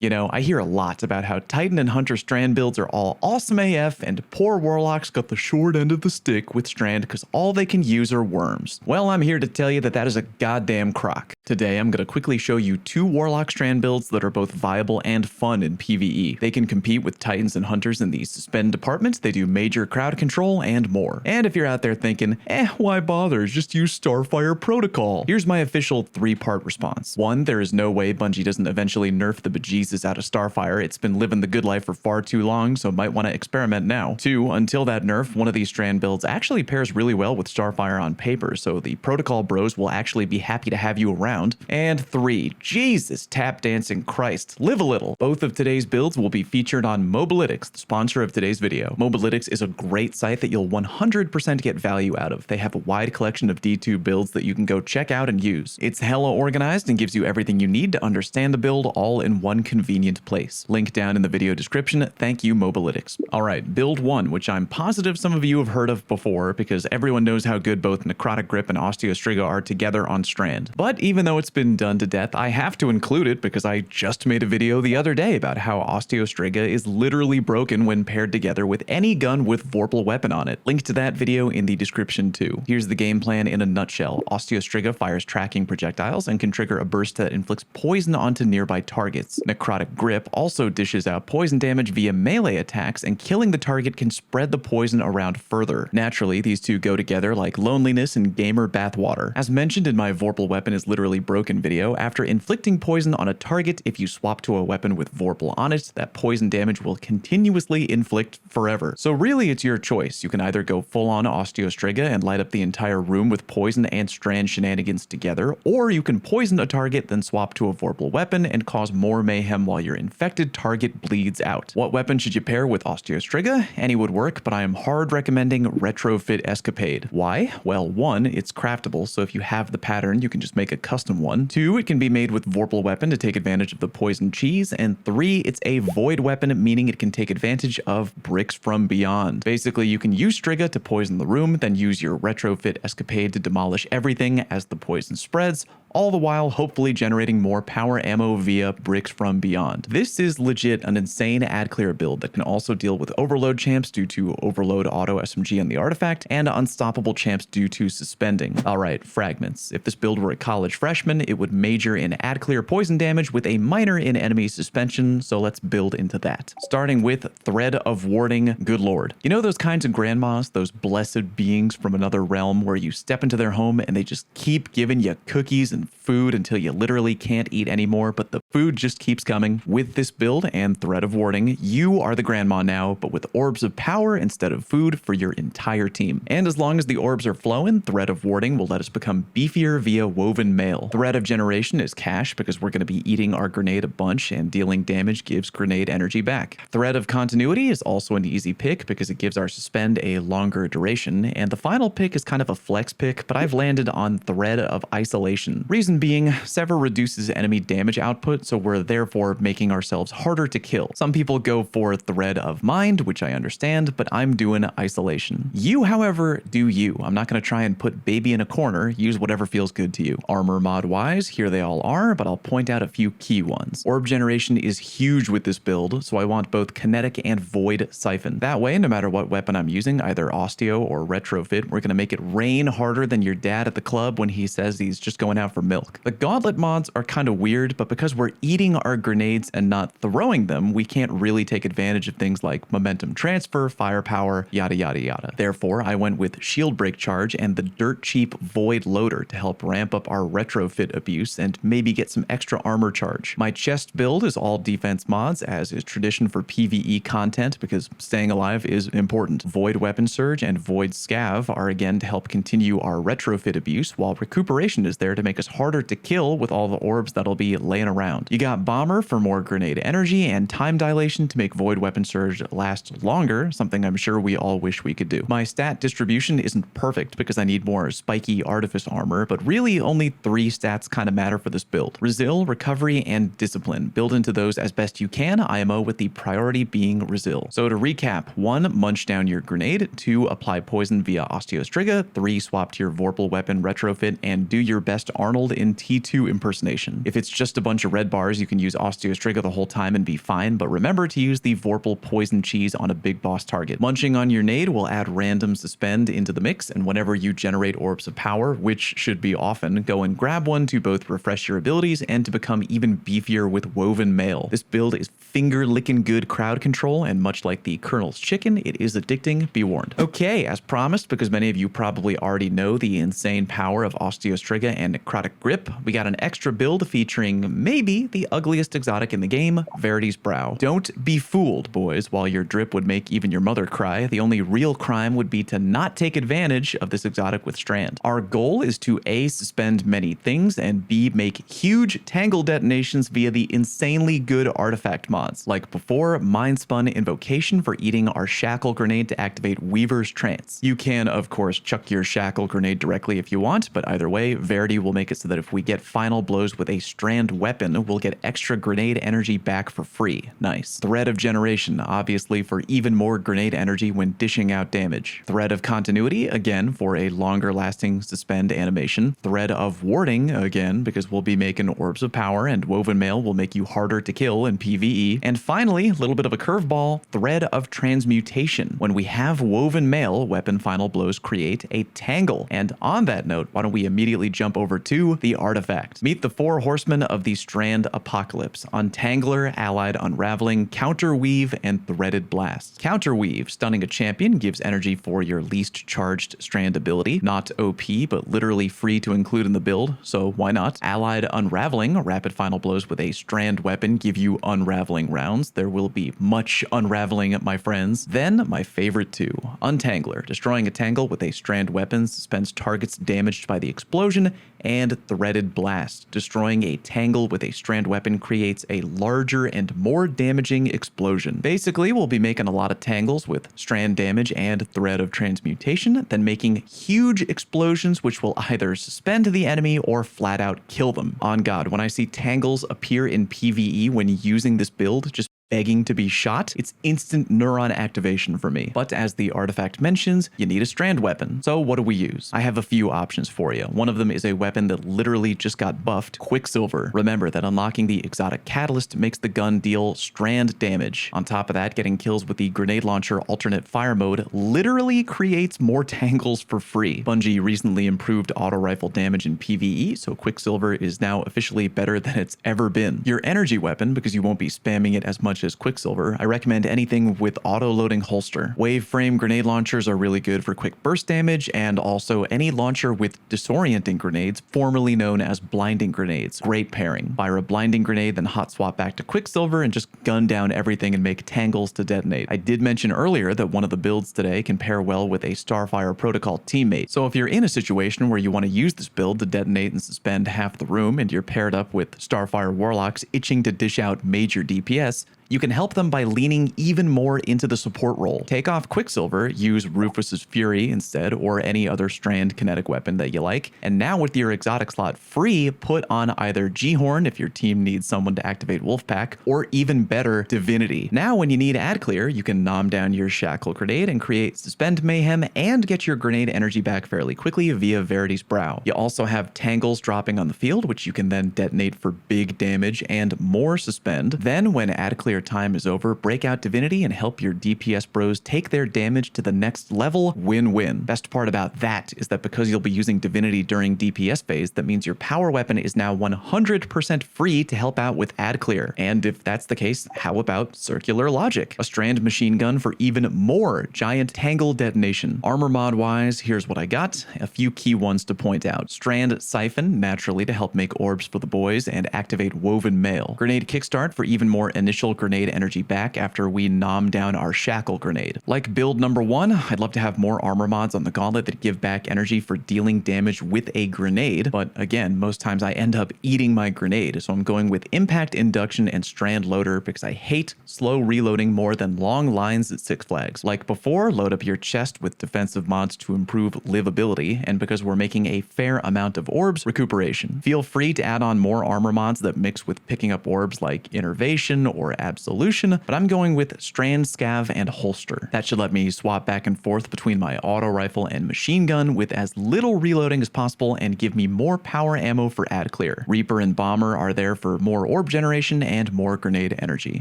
You know, I hear a lot about how Titan and Hunter Strand builds are all awesome AF and poor Warlocks got the short end of the stick with Strand because all they can use are worms. Well, I'm here to tell you that that is a goddamn crock. Today, I'm going to quickly show you 2 Warlock Strand builds that are both viable and fun in PvE. They can compete with Titans and Hunters in the suspend department, they do major crowd control, and more. And if you're out there thinking, why bother, just use Starfire Protocol. Here's my official 3-part response. 1, there is no way Bungie doesn't eventually nerf the bejesus out of Starfire. It's been living the good life for far too long, so might want to experiment now. 2, until that nerf, one of these Strand builds actually pairs really well with Starfire on paper, so the Protocol bros will actually be happy to have you around. And 3, Jesus tap dancing Christ, live a little. Both of today's builds will be featured on Mobalytics, the sponsor of today's video. Mobalytics is a great site that you'll 100% get value out of. They have a wide collection of D2 builds that you can go check out and use. It's hella organized and gives you everything you need to understand the build all in one convenient place. Link down in the video description. Thank you, Mobalytics. Alright, build 1, which I'm positive some of you have heard of before because everyone knows how good both Necrotic Grip and Osteostriga are together on Strand. But even though it's been done to death, I have to include it because I just made a video the other day about how Osteostriga is literally broken when paired together with any gun with Vorpal weapon on it. Link to that video in the description too. Here's the game plan in a nutshell. Osteostriga fires tracking projectiles and can trigger a burst that inflicts poison onto nearby targets. Necrotic Grip also dishes out poison damage via melee attacks, and killing the target can spread the poison around further. Naturally, these two go together like loneliness and gamer bathwater. As mentioned in my Vorpal weapon is literally broken video, after inflicting poison on a target, if you swap to a weapon with Vorpal on it, that poison damage will continuously inflict forever. So really it's your choice. You can either go full on Osteostriga and light up the entire room with poison and Strand shenanigans together, or you can poison a target then swap to a Vorpal weapon and cause more mayhem while your infected target bleeds out. What weapon should you pair with Osteostriga? Any would work, but I am hard recommending Retrofit Escapade. Why? Well, 1, it's craftable, so if you have the pattern, you can just make a custom one. 2, it can be made with Vorpal weapon to take advantage of the poison cheese. And 3, it's a void weapon, meaning it can take advantage of bricks from beyond. Basically, you can use Striga to poison the room, then use your Retrofit Escapade to demolish everything as the poison spreads, all the while hopefully generating more power ammo via bricks from beyond. This is legit an insane ad clear build that can also deal with overload champs due to overload auto SMG on the artifact, and unstoppable champs due to suspending. Alright, Fragments. If this build were a college freshman, it would major in ad clear poison damage with a minor in enemy suspension, so let's build into that. Starting with Thread of Warding, good lord. You know those kinds of grandmas, those blessed beings from another realm where you step into their home and they just keep giving you cookies and food until you literally can't eat anymore, but the food just keeps coming? With this build and Thread of Warding, you are the grandma now, but with orbs of power instead of food for your entire team. And as long as the orbs are flowing, Thread of Warding will let us become beefier via woven mail. Thread of Generation is cash because we're going to be eating our grenade a bunch, and dealing damage gives grenade energy back. Thread of Continuity is also an easy pick because it gives our suspend a longer duration, and the final pick is kind of a flex pick, but I've landed on Thread of Isolation. Reason being, Sever reduces enemy damage output, so we're therefore making ourselves harder to kill. Some people go for Thread of Mind, which I understand, but I'm doing Isolation. You, however, do you. I'm not going to try and put baby in a corner. Use whatever feels good to you. Armor mod wise, here they all are, but I'll point out a few key ones. Orb generation is huge with this build, so I want both kinetic and void siphon. That way, no matter what weapon I'm using, either Osteo or Retrofit, we're going to make it rain harder than your dad at the club when he says he's just going out for milk. The gauntlet mods are kind of weird, but because we're eating our grenades and not throwing them, we can't really take advantage of things like momentum transfer, firepower, yada yada yada. Therefore, I went with shield break charge and the dirt cheap void loader to help ramp up our retrofit abuse and maybe get some extra armor charge. My chest build is all defense mods, as is tradition for PvE content because staying alive is important. Void weapon surge and void scav are again to help continue our retrofit abuse, while recuperation is there to make us harder to kill with all the orbs that'll be laying around. You got Bomber for more grenade energy and time dilation to make void weapon surge last longer, something I'm sure we all wish we could do. My stat distribution isn't perfect because I need more spiky artifice armor, but really only 3 stats kind of matter for this build. Resil, recovery, and discipline. Build into those as best you can, IMO with the priority being Resil. So to recap, 1, munch down your grenade, 2, apply poison via Osteostriga, 3, swap to your Vorpal weapon retrofit, and do your best Arnold in T2 impersonation. If it's just a bunch of red red bars, you can use Osteostriga the whole time and be fine, but remember to use the Vorpal poison cheese on a big boss target. Munching on your nade will add random suspend into the mix, and whenever you generate orbs of power, which should be often, go and grab one to both refresh your abilities and to become even beefier with Woven Mail. This build is finger-licking good crowd control, and much like the Colonel's Chicken, it is addicting, be warned. Okay, as promised, because many of you probably already know the insane power of Osteostriga and Necrotic Grip, we got an extra build featuring maybe the ugliest exotic in the game, Verity's Brow. Don't be fooled, boys. While your drip would make even your mother cry, the only real crime would be to not take advantage of this exotic with Strand. Our goal is to A, suspend many things, and B, make huge tangle detonations via the insanely good artifact mods. Like before, Mindspun Invocation for eating our Shackle Grenade to activate Weaver's Trance. You can, of course, chuck your Shackle Grenade directly if you want, but either way, Verity will make it so that if we get final blows with a Strand weapon, we'll get extra grenade energy back for free. Nice. Thread of Generation, obviously for even more grenade energy when dishing out damage. Thread of Continuity, again, for a longer lasting suspend animation. Thread of Warding, again, because we'll be making Orbs of Power, and Woven Mail will make you harder to kill in PvE. And finally, a little bit of a curveball, Thread of Transmutation. When we have Woven Mail, weapon final blows create a Tangle. And on that note, why don't we immediately jump over to the artifact. Meet the 4 horsemen of the Strand Apocalypse: Untangler, Allied Unraveling, Counterweave, and Threaded Blast. Counterweave, stunning a champion, gives energy for your least charged Strand ability. Not OP, but literally free to include in the build, so why not? Allied Unraveling, rapid final blows with a Strand weapon give you unraveling rounds. There will be much unraveling, my friends. Then, my favorite two, Untangler, destroying a tangle with a Strand weapon suspends targets damaged by the explosion, and Threaded Blast, destroying a tangle with a Strand weapon creates a larger and more damaging explosion. Basically, we'll be making a lot of tangles with Strand damage and Thread of Transmutation, then making huge explosions which will either suspend the enemy or flat out kill them. On God, when I see tangles appear in PvE when using this build, just begging to be shot, it's instant neuron activation for me. But as the artifact mentions, you need a Strand weapon. So what do we use? I have a few options for you. One of them is a weapon that literally just got buffed, Quicksilver. Remember that unlocking the exotic catalyst makes the gun deal Strand damage. On top of that, getting kills with the grenade launcher alternate fire mode literally creates more tangles for free. Bungie recently improved auto rifle damage in PvE, so Quicksilver is now officially better than it's ever been. Your energy weapon, because you won't be spamming it as much as Quicksilver, I recommend anything with auto-loading holster. Wave frame grenade launchers are really good for quick burst damage, and also any launcher with disorienting grenades, formerly known as blinding grenades. Great pairing. Fire a blinding grenade, then hot swap back to Quicksilver and just gun down everything and make tangles to detonate. I did mention earlier that one of the builds today can pair well with a Starfire Protocol teammate. So if you're in a situation where you want to use this build to detonate and suspend half the room, and you're paired up with Starfire Warlocks itching to dish out major DPS, you can help them by leaning even more into the support role. Take off Quicksilver, use Rufus's Fury instead, or any other Strand kinetic weapon that you like, and now with your exotic slot free, put on either G-Horn if your team needs someone to activate Wolfpack, or even better, Divinity. Now when you need ad clear, you can nom down your Shackle Grenade and create Suspend Mayhem and get your grenade energy back fairly quickly via Verity's Brow. You also have Tangles dropping on the field, which you can then detonate for big damage and more Suspend. Then when ad clear time is over, break out Divinity and help your DPS bros take their damage to the next level. Win-win. Best part about that is that because you'll be using Divinity during DPS phase, that means your power weapon is now 100% free to help out with ad clear. And if that's the case, how about Circular Logic, a Strand machine gun for even more giant tangle detonation? Armor mod wise, here's what I got. A few key ones to point out. Strand Siphon, naturally to help make orbs for the boys and activate Woven Mail. Grenade Kickstart for even more initial grenade energy back after we nom down our Shackle Grenade. Like build number 1, I'd love to have more armor mods on the gauntlet that give back energy for dealing damage with a grenade, but again, most times I end up eating my grenade, so I'm going with Impact Induction and Strand Loader because I hate slow reloading more than long lines at Six Flags. Like before, load up your chest with defensive mods to improve livability, and because we're making a fair amount of orbs, recuperation. Feel free to add on more armor mods that mix with picking up orbs like Innervation or absolution, but I'm going with Strand, Scav, and Holster. That should let me swap back and forth between my auto rifle and machine gun with as little reloading as possible and give me more power ammo for ad clear. Reaper and Bomber are there for more orb generation and more grenade energy.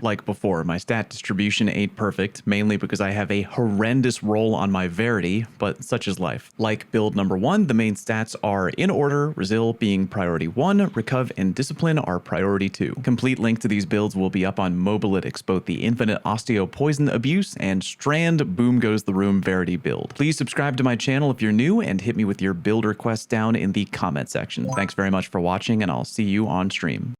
Like before, my stat distribution ain't perfect, mainly because I have a horrendous roll on my Verity, but such is life. Like build number 1, the main stats are in order, Resil being priority 1, Recuv and Discipline are priority 2. Complete link to these builds will be up on Mobalytics, both the Infinite Osteo Poison Abuse and Strand Boom Goes the Room Verity build. Please subscribe to my channel if you're new and hit me with your build requests down in the comment section. Thanks very much for watching, and I'll see you on stream.